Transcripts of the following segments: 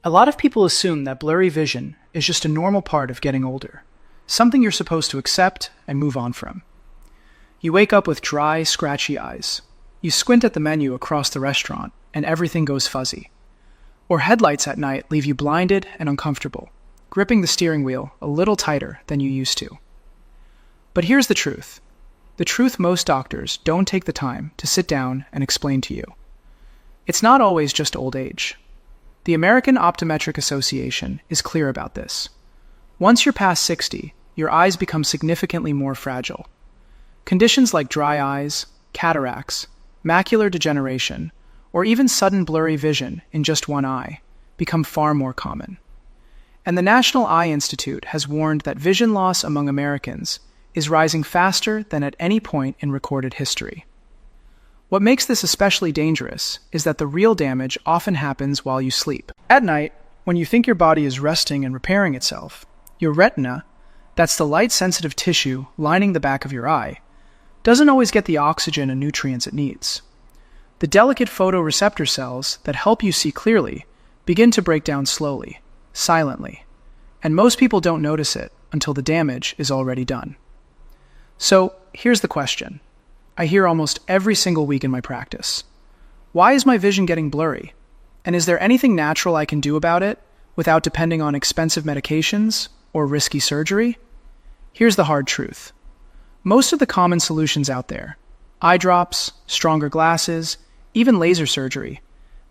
A lot of people assume that blurry vision is just a normal part of getting older, something you're supposed to accept and move on from. You wake up with dry, scratchy eyes. You squint at the menu across the restaurant, and everything goes fuzzy. Or headlights at night leave you blinded and uncomfortable, gripping the steering wheel a little tighter than you used to. But here's the truth. The truth most doctors don't take the time to sit down and explain to you. It's not always just old age. The American Optometric Association is clear about this. Once you're past 60, your eyes become significantly more fragile. Conditions like dry eyes, cataracts, macular degeneration, or even sudden blurry vision in just one eye become far more common. And the National Eye Institute has warned that vision loss among Americans is rising faster than at any point in recorded history. What makes this especially dangerous is that the real damage often happens while you sleep. At night, when you think your body is resting and repairing itself, your retina, that's the light-sensitive tissue lining the back of your eye, doesn't always get the oxygen and nutrients it needs. The delicate photoreceptor cells that help you see clearly begin to break down slowly, silently, and most people don't notice it until the damage is already done. So, here's the question. I hear almost every single week in my practice. Why is my vision getting blurry? And is there anything natural I can do about it without depending on expensive medications or risky surgery? Here's the hard truth. Most of the common solutions out there, eye drops, stronger glasses, even laser surgery,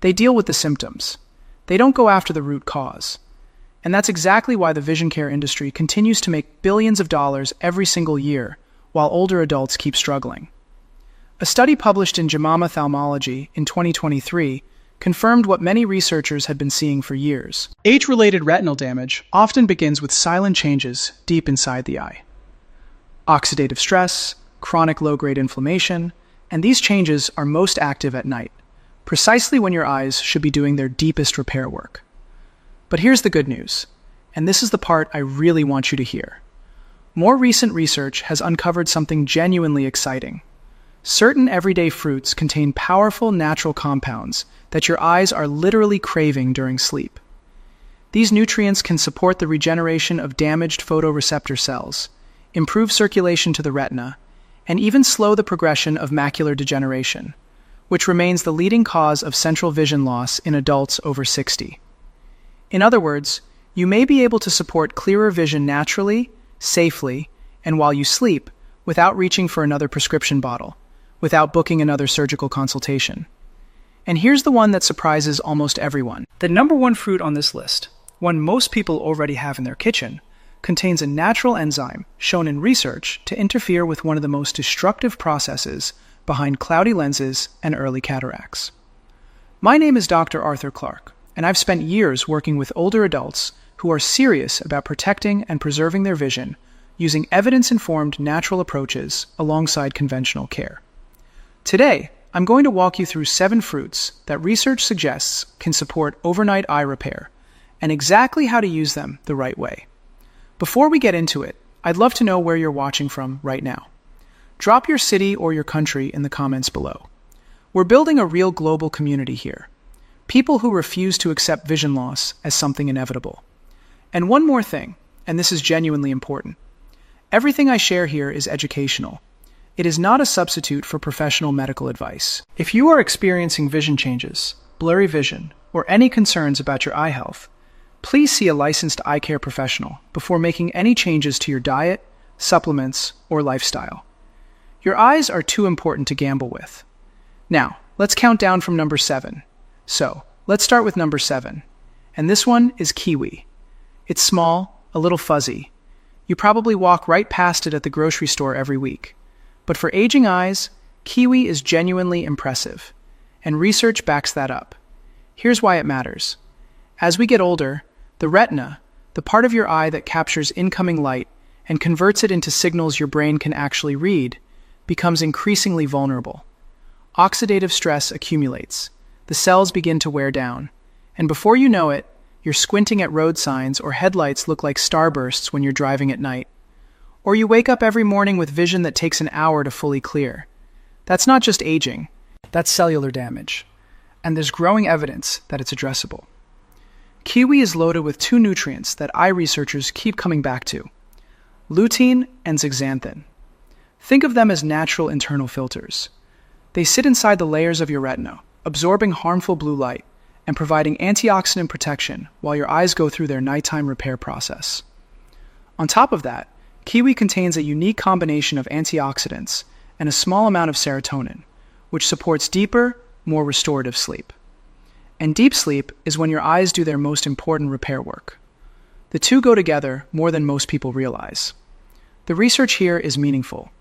they deal with the symptoms. They don't go after the root cause. And that's exactly why the vision care industry continues to make billions of dollars every single year while older adults keep struggling. A study published in JAMA Ophthalmology in 2023 confirmed what many researchers had been seeing for years. Age-related retinal damage often begins with silent changes deep inside the eye. Oxidative stress, chronic low-grade inflammation, and these changes are most active at night, precisely when your eyes should be doing their deepest repair work. But here's the good news, and this is the part I really want you to hear. More recent research has uncovered something genuinely exciting. Certain everyday fruits contain powerful natural compounds that your eyes are literally craving during sleep. These nutrients can support the regeneration of damaged photoreceptor cells, improve circulation to the retina, and even slow the progression of macular degeneration, which remains the leading cause of central vision loss in adults over 60. In other words, you may be able to support clearer vision naturally, safely, and while you sleep, without reaching for another prescription bottle, without booking another surgical consultation. And here's the one that surprises almost everyone. The number one fruit on this list, one most people already have in their kitchen, contains a natural enzyme shown in research to interfere with one of the most destructive processes behind cloudy lenses and early cataracts. My name is Dr. Arthur Clark, and I've spent years working with older adults who are serious about protecting and preserving their vision using evidence-informed natural approaches alongside conventional care. Today, I'm going to walk you through 7 fruits that research suggests can support overnight eye repair and exactly how to use them the right way. Before we get into it, I'd love to know where you're watching from right now. Drop your city or your country in the comments below. We're building a real global community here. People who refuse to accept vision loss as something inevitable. And one more thing, and this is genuinely important. Everything I share here is educational. It is not a substitute for professional medical advice. If you are experiencing vision changes, blurry vision, or any concerns about your eye health, please see a licensed eye care professional before making any changes to your diet, supplements, or lifestyle. Your eyes are too important to gamble with. Now, let's count down from number 7. So, let's start with number 7. And this one is kiwi. It's small, a little fuzzy. You probably walk right past it at the grocery store every week. But for aging eyes, kiwi is genuinely impressive, and research backs that up. Here's why it matters. As we get older, the retina, the part of your eye that captures incoming light and converts it into signals your brain can actually read, becomes increasingly vulnerable. Oxidative stress accumulates, the cells begin to wear down, and before you know it, you're squinting at road signs or headlights look like starbursts when you're driving at night. Or you wake up every morning with vision that takes an hour to fully clear. That's not just aging, that's cellular damage. And there's growing evidence that it's addressable. Kiwi is loaded with two nutrients that eye researchers keep coming back to: lutein and zeaxanthin. Think of them as natural internal filters. They sit inside the layers of your retina, absorbing harmful blue light and providing antioxidant protection while your eyes go through their nighttime repair process. On top of that, kiwi contains a unique combination of antioxidants and a small amount of serotonin, which supports deeper, more restorative sleep. And deep sleep is when your eyes do their most important repair work. The two go together more than most people realize. The research here is meaningful.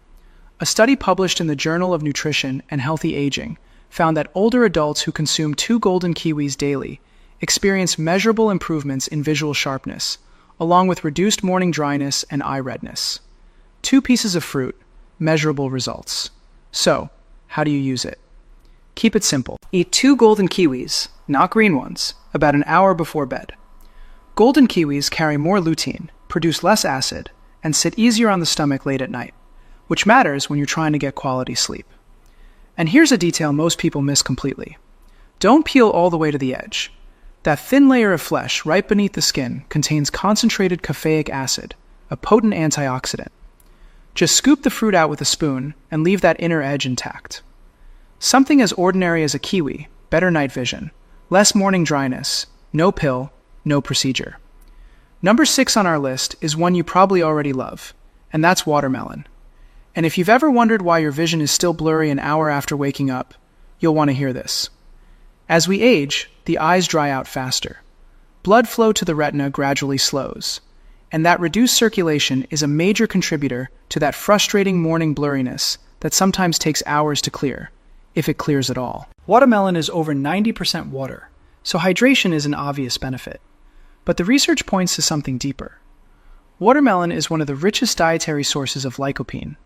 A study published in the Journal of Nutrition and Healthy Aging found that older adults who consume 2 golden kiwis daily experienced measurable improvements in visual sharpness, along with reduced morning dryness and eye redness. 2 pieces of fruit, measurable results. So, how do you use it? Keep it simple. Eat 2 golden kiwis, not green ones, about an hour before bed. Golden kiwis carry more lutein, produce less acid, and sit easier on the stomach late at night, which matters when you're trying to get quality sleep. And here's a detail most people miss completely. Don't peel all the way to the edge. That thin layer of flesh right beneath the skin contains concentrated caffeic acid, a potent antioxidant. Just scoop the fruit out with a spoon and leave that inner edge intact. Something as ordinary as a kiwi, better night vision, less morning dryness, no pill, no procedure. Number 6 on our list is one you probably already love, and that's watermelon. And if you've ever wondered why your vision is still blurry an hour after waking up, you'll want to hear this. As we age, the eyes dry out faster. Blood flow to the retina gradually slows, and that reduced circulation is a major contributor to that frustrating morning blurriness that sometimes takes hours to clear, if it clears at all. Watermelon is over 90% water, so hydration is an obvious benefit. But the research points to something deeper. Watermelon is one of the richest dietary sources of lycopene,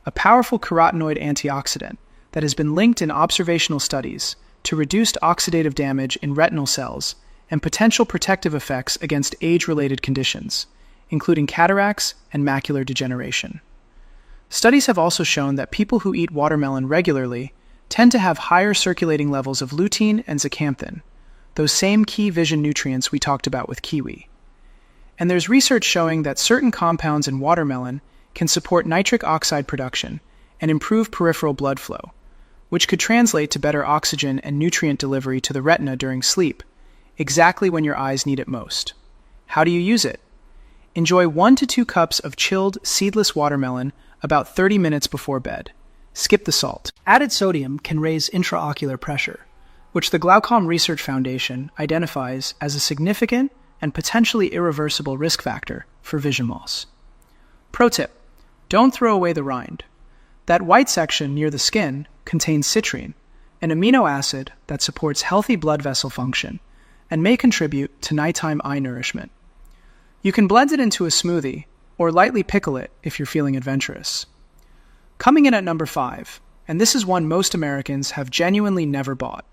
a powerful carotenoid antioxidant that has been linked in observational studies to reduced oxidative damage in retinal cells and potential protective effects against age-related conditions, including cataracts and macular degeneration. Studies have also shown that people who eat watermelon regularly tend to have higher circulating levels of lutein and zeaxanthin, those same key vision nutrients we talked about with kiwi. And there's research showing that certain compounds in watermelon can support nitric oxide production and improve peripheral blood flow, which could translate to better oxygen and nutrient delivery to the retina during sleep, exactly when your eyes need it most. How do you use it? Enjoy 1 to 2 cups of chilled, seedless watermelon about 30 minutes before bed. Skip the salt. Added sodium can raise intraocular pressure, which the Glaucom Research Foundation identifies as a significant and potentially irreversible risk factor for vision loss. Pro tip: don't throw away the rind. That white section near the skin contains citrine, an amino acid that supports healthy blood vessel function and may contribute to nighttime eye nourishment. You can blend it into a smoothie or lightly pickle it if you're feeling adventurous. Coming in at number 5, and this is one most Americans have genuinely never bought.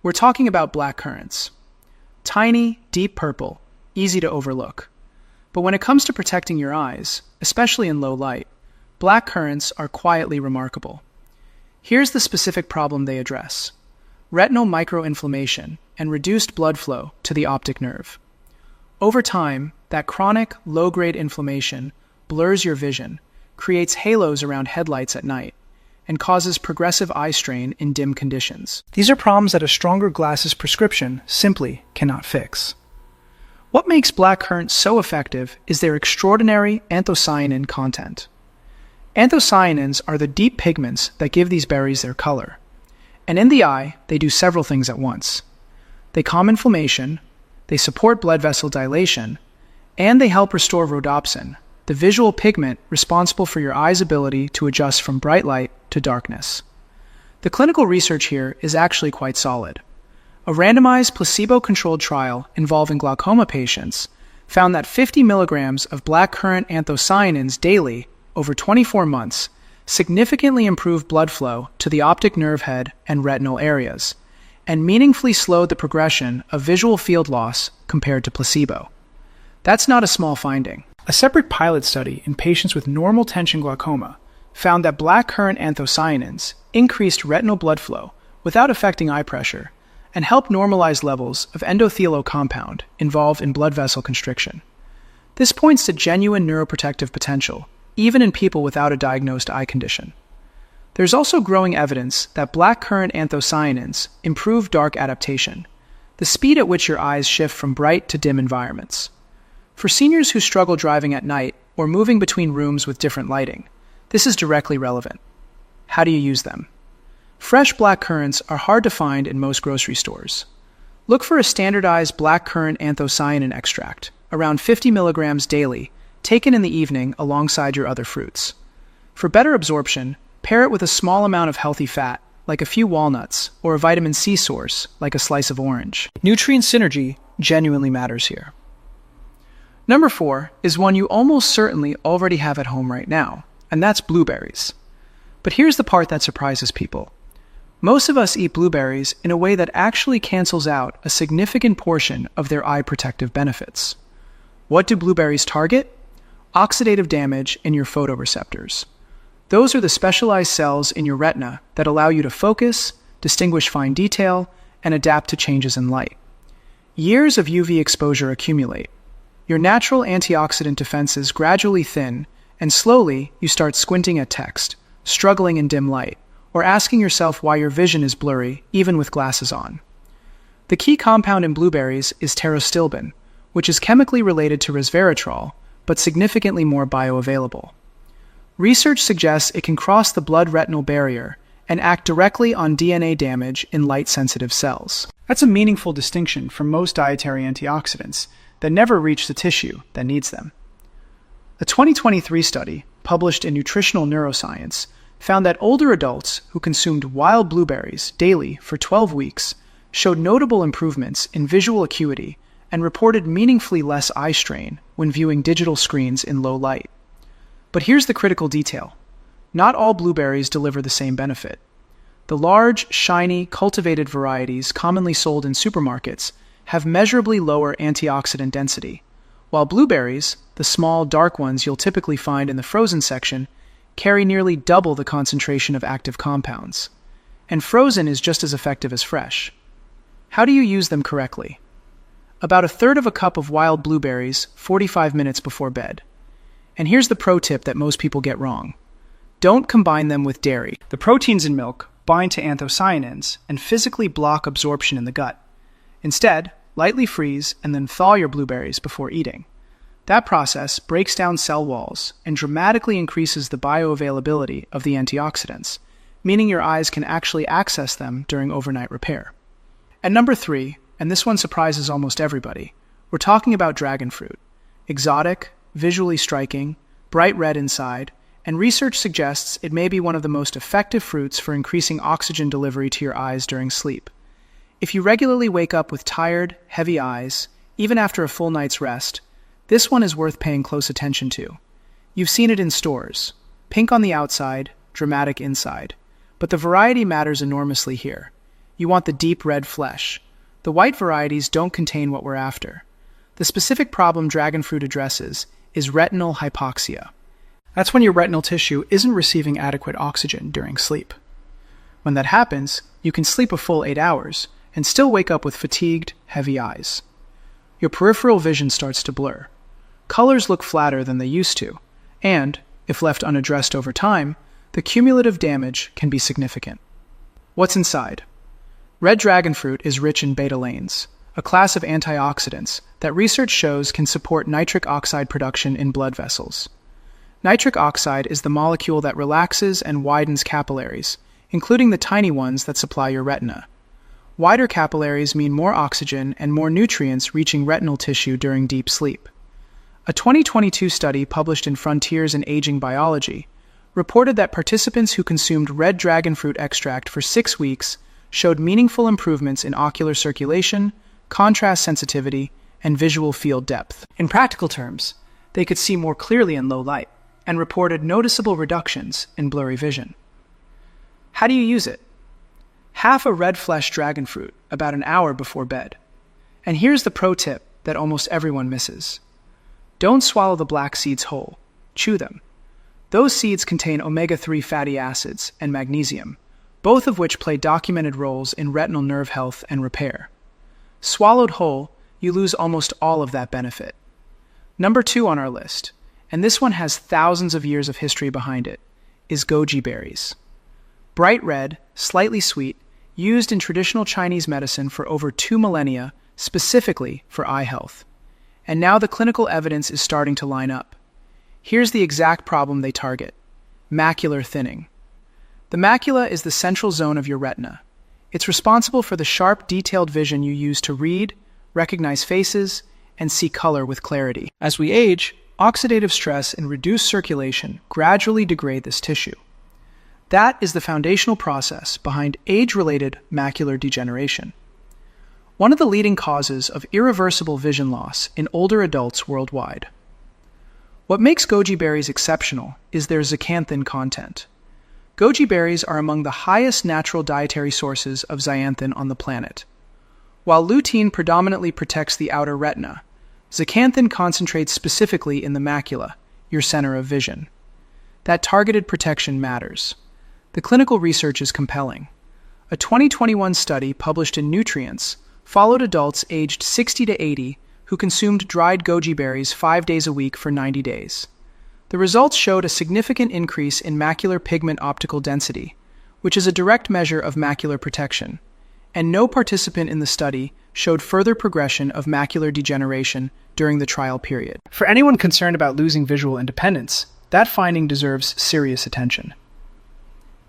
We're talking about black currants. Tiny, deep purple, easy to overlook. But when it comes to protecting your eyes, especially in low light, black currants are quietly remarkable. Here's the specific problem they address: retinal microinflammation and reduced blood flow to the optic nerve. Over time, that chronic, low-grade inflammation blurs your vision, creates halos around headlights at night, and causes progressive eye strain in dim conditions. These are problems that a stronger glasses prescription simply cannot fix. What makes black currants so effective is their extraordinary anthocyanin content. Anthocyanins are the deep pigments that give these berries their color. And in the eye, they do several things at once. They calm inflammation, they support blood vessel dilation, and they help restore rhodopsin, the visual pigment responsible for your eye's ability to adjust from bright light to darkness. The clinical research here is actually quite solid. A randomized placebo-controlled trial involving glaucoma patients found that 50 milligrams of blackcurrant anthocyanins daily over 24 months significantly improved blood flow to the optic nerve head and retinal areas, and meaningfully slowed the progression of visual field loss compared to placebo. That's not a small finding. A separate pilot study in patients with normal tension glaucoma found that blackcurrant anthocyanins increased retinal blood flow without affecting eye pressure and help normalize levels of endothelial compound involved in blood vessel constriction. This points to genuine neuroprotective potential, even in people without a diagnosed eye condition. There's also growing evidence that blackcurrant anthocyanins improve dark adaptation, the speed at which your eyes shift from bright to dim environments. For seniors who struggle driving at night or moving between rooms with different lighting, this is directly relevant. How do you use them? Fresh blackcurrants are hard to find in most grocery stores. Look for a standardized blackcurrant anthocyanin extract, around 50 milligrams daily, taken in the evening alongside your other fruits. For better absorption, pair it with a small amount of healthy fat, like a few walnuts, or a vitamin C source, like a slice of orange. Nutrient synergy genuinely matters here. Number 4 is one you almost certainly already have at home right now, and that's blueberries. But here's the part that surprises people. Most of us eat blueberries in a way that actually cancels out a significant portion of their eye protective benefits. What do blueberries target? Oxidative damage in your photoreceptors. Those are the specialized cells in your retina that allow you to focus, distinguish fine detail, and adapt to changes in light. Years of UV exposure accumulate. Your natural antioxidant defenses gradually thin, and slowly you start squinting at text, struggling in dim light, or asking yourself why your vision is blurry even with glasses on. The key compound in blueberries is pterostilbin, which is chemically related to resveratrol, but significantly more bioavailable. Research suggests it can cross the blood-retinal barrier and act directly on DNA damage in light-sensitive cells. That's a meaningful distinction from most dietary antioxidants that never reach the tissue that needs them. A 2023 study, published in Nutritional Neuroscience, found that older adults who consumed wild blueberries daily for 12 weeks showed notable improvements in visual acuity and reported meaningfully less eye strain when viewing digital screens in low light. But here's the critical detail. Not all blueberries deliver the same benefit. The large, shiny, cultivated varieties commonly sold in supermarkets have measurably lower antioxidant density, while blueberries, the small, dark ones you'll typically find in the frozen section, carry nearly double the concentration of active compounds. And frozen is just as effective as fresh. How do you use them correctly? About a third of a cup of wild blueberries 45 minutes before bed. And here's the pro tip that most people get wrong. Don't combine them with dairy. The proteins in milk bind to anthocyanins and physically block absorption in the gut. Instead, lightly freeze and then thaw your blueberries before eating. That process breaks down cell walls and dramatically increases the bioavailability of the antioxidants, meaning your eyes can actually access them during overnight repair. And number 3, and this one surprises almost everybody, we're talking about dragon fruit. Exotic, visually striking, bright red inside, and research suggests it may be one of the most effective fruits for increasing oxygen delivery to your eyes during sleep. If you regularly wake up with tired, heavy eyes, even after a full night's rest, this one is worth paying close attention to. You've seen it in stores. Pink on the outside, dramatic inside. But the variety matters enormously here. You want the deep red flesh. The white varieties don't contain what we're after. The specific problem dragon fruit addresses is retinal hypoxia. That's when your retinal tissue isn't receiving adequate oxygen during sleep. When that happens, you can sleep a full 8 hours and still wake up with fatigued, heavy eyes. Your peripheral vision starts to blur. Colors look flatter than they used to, and, if left unaddressed over time, the cumulative damage can be significant. What's inside? Red dragon fruit is rich in betalains, a class of antioxidants that research shows can support nitric oxide production in blood vessels. Nitric oxide is the molecule that relaxes and widens capillaries, including the tiny ones that supply your retina. Wider capillaries mean more oxygen and more nutrients reaching retinal tissue during deep sleep. A 2022 study published in Frontiers in Aging Biology reported that participants who consumed red dragon fruit extract for 6 weeks showed meaningful improvements in ocular circulation, contrast sensitivity, and visual field depth. In practical terms, they could see more clearly in low light and reported noticeable reductions in blurry vision. How do you use it? Half a red flesh dragon fruit about an hour before bed. And here's the pro tip that almost everyone misses. Don't swallow the black seeds whole. Chew them. Those seeds contain omega-3 fatty acids and magnesium, both of which play documented roles in retinal nerve health and repair. Swallowed whole, you lose almost all of that benefit. Number 2 on our list, and this one has thousands of years of history behind it, is goji berries. Bright red, slightly sweet, used in traditional Chinese medicine for over 2 millennia, specifically for eye health. And now the clinical evidence is starting to line up. Here's the exact problem they target: macular thinning. The macula is the central zone of your retina. It's responsible for the sharp, detailed vision you use to read, recognize faces, and see color with clarity. As we age, oxidative stress and reduced circulation gradually degrade this tissue. That is the foundational process behind age-related macular degeneration. One of the leading causes of irreversible vision loss in older adults worldwide. What makes goji berries exceptional is their zeaxanthin content. Goji berries are among the highest natural dietary sources of zeaxanthin on the planet. While lutein predominantly protects the outer retina, zeaxanthin concentrates specifically in the macula, your center of vision. That targeted protection matters. The clinical research is compelling. A 2021 study published in Nutrients followed adults aged 60 to 80 who consumed dried goji berries 5 days a week for 90 days. The results showed a significant increase in macular pigment optical density, which is a direct measure of macular protection, and no participant in the study showed further progression of macular degeneration during the trial period. For anyone concerned about losing visual independence, that finding deserves serious attention.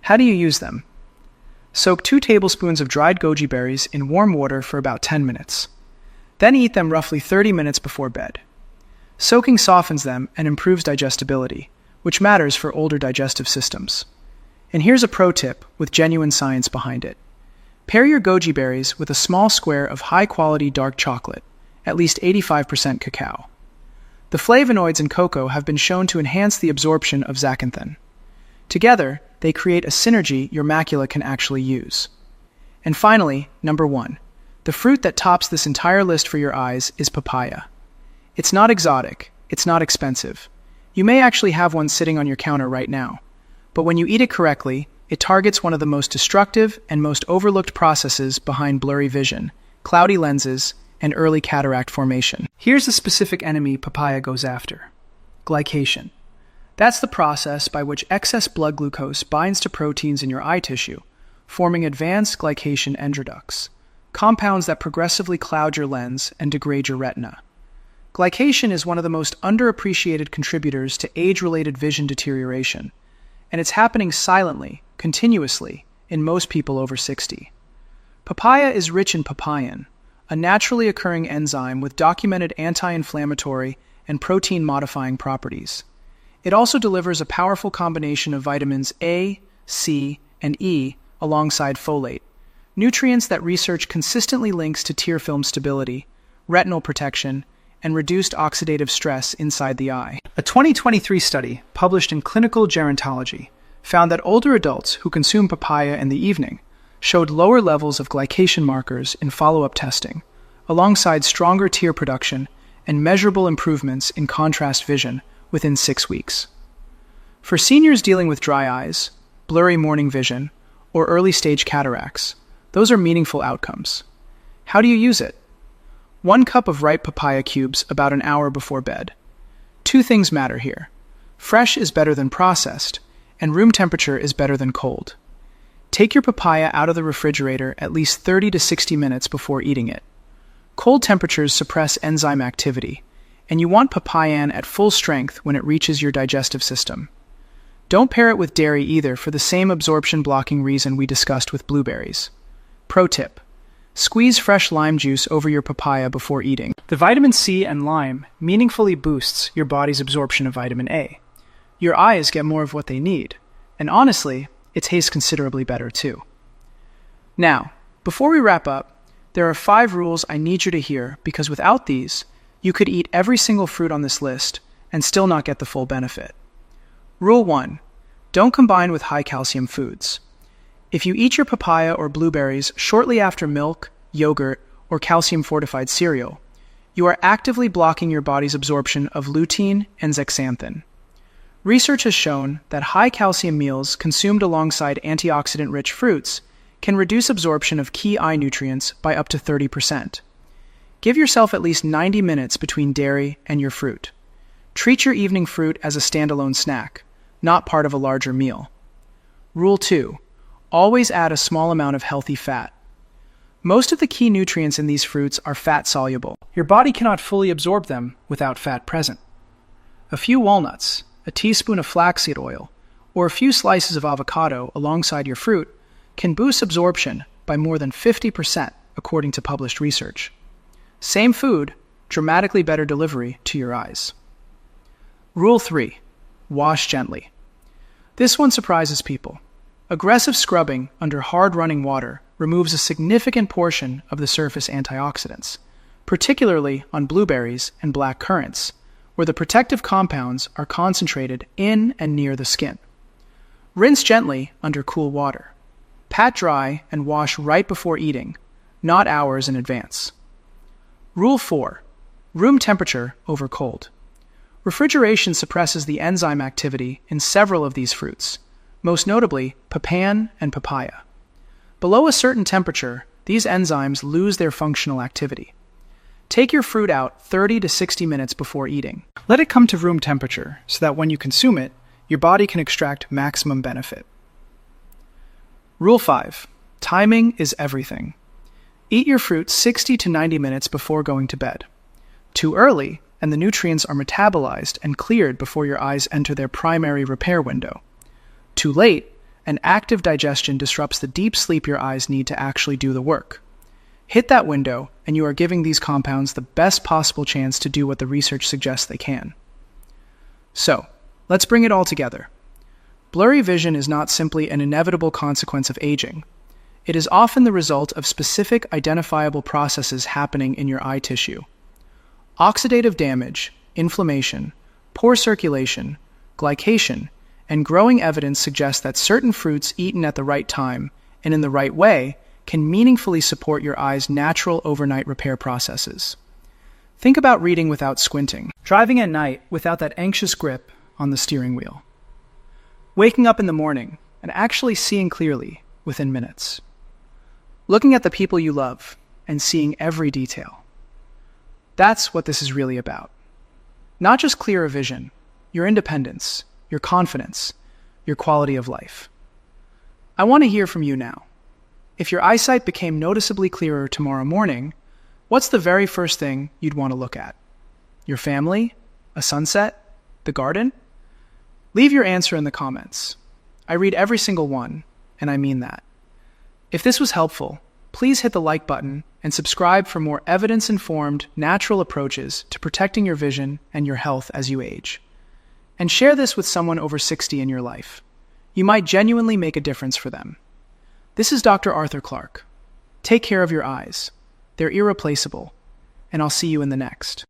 How do you use them? Soak 2 tablespoons of dried goji berries in warm water for about 10 minutes. Then eat them roughly 30 minutes before bed. Soaking softens them and improves digestibility, which matters for older digestive systems. And here's a pro tip with genuine science behind it. Pair your goji berries with a small square of high-quality dark chocolate, at least 85% cacao. The flavonoids in cocoa have been shown to enhance the absorption of zeaxanthin. Together, they create a synergy your macula can actually use. And finally, number 1. The fruit that tops this entire list for your eyes is papaya. It's not exotic, it's not expensive. You may actually have one sitting on your counter right now. But when you eat it correctly, it targets one of the most destructive and most overlooked processes behind blurry vision, cloudy lenses, and early cataract formation. Here's the specific enemy papaya goes after: glycation. That's the process by which excess blood glucose binds to proteins in your eye tissue, forming advanced glycation endoducts, compounds that progressively cloud your lens and degrade your retina. Glycation is one of the most underappreciated contributors to age-related vision deterioration, and it's happening silently, continuously, in most people over 60. Papaya is rich in papain, a naturally occurring enzyme with documented anti-inflammatory and protein-modifying properties. It also delivers a powerful combination of vitamins A, C, and E alongside folate, nutrients that research consistently links to tear film stability, retinal protection, and reduced oxidative stress inside the eye. A 2023 study published in Clinical Gerontology found that older adults who consume papaya in the evening showed lower levels of glycation markers in follow-up testing, alongside stronger tear production and measurable improvements in contrast vision within 6 weeks. For seniors dealing with dry eyes, blurry morning vision, or early-stage cataracts, those are meaningful outcomes. How do you use it? 1 cup of ripe papaya cubes about an hour before bed. 2 things matter here. Fresh is better than processed, and room temperature is better than cold. Take your papaya out of the refrigerator at least 30 to 60 minutes before eating it. Cold temperatures suppress enzyme activity, and you want papayan at full strength when it reaches your digestive system. Don't pair it with dairy either for the same absorption-blocking reason we discussed with blueberries. Pro tip: squeeze fresh lime juice over your papaya before eating. The vitamin C and lime meaningfully boosts your body's absorption of vitamin A. Your eyes get more of what they need, and honestly, it tastes considerably better too. Now, before we wrap up, there are 5 rules I need you to hear, because without these, you could eat every single fruit on this list and still not get the full benefit. Rule 1. Don't combine with high-calcium foods. If you eat your papaya or blueberries shortly after milk, yogurt, or calcium-fortified cereal, you are actively blocking your body's absorption of lutein and zeaxanthin. Research has shown that high calcium meals consumed alongside antioxidant-rich fruits can reduce absorption of key eye nutrients by up to 30%. Give yourself at least 90 minutes between dairy and your fruit. Treat your evening fruit as a standalone snack, not part of a larger meal. Rule 2. Always add a small amount of healthy fat. Most of the key nutrients in these fruits are fat-soluble. Your body cannot fully absorb them without fat present. A few walnuts, a teaspoon of flaxseed oil, or a few slices of avocado alongside your fruit can boost absorption by more than 50%, according to published research. Same food, dramatically better delivery to your eyes. Rule 3. Wash gently. This one surprises people. Aggressive scrubbing under hard running water removes a significant portion of the surface antioxidants, particularly on blueberries and black currants, where the protective compounds are concentrated in and near the skin. Rinse gently under cool water. Pat dry and wash right before eating, not hours in advance. Rule 4. Room temperature over cold. Refrigeration suppresses the enzyme activity in several of these fruits, most notably pecan and papaya. Below a certain temperature, these enzymes lose their functional activity. Take your fruit out 30 to 60 minutes before eating. Let it come to room temperature so that when you consume it, your body can extract maximum benefit. Rule 5. Timing is everything. Eat your fruit 60 to 90 minutes before going to bed. Too early, and the nutrients are metabolized and cleared before your eyes enter their primary repair window. Too late, and active digestion disrupts the deep sleep your eyes need to actually do the work. Hit that window, and you are giving these compounds the best possible chance to do what the research suggests they can. So, let's bring it all together. Blurry vision is not simply an inevitable consequence of aging. It is often the result of specific identifiable processes happening in your eye tissue. Oxidative damage, inflammation, poor circulation, glycation, and growing evidence suggest that certain fruits eaten at the right time and in the right way can meaningfully support your eye's natural overnight repair processes. Think about reading without squinting, driving at night without that anxious grip on the steering wheel, waking up in the morning and actually seeing clearly within minutes, looking at the people you love and seeing every detail. That's what this is really about. Not just clearer vision, your independence, your confidence, your quality of life. I want to hear from you now. If your eyesight became noticeably clearer tomorrow morning, what's the very first thing you'd want to look at? Your family? A sunset? The garden? Leave your answer in the comments. I read every single one, and I mean that. If this was helpful, please hit the like button and subscribe for more evidence-informed, natural approaches to protecting your vision and your health as you age. And share this with someone over 60 in your life. You might genuinely make a difference for them. This is Dr. Arthur Clark. Take care of your eyes. They're irreplaceable, and I'll see you in the next.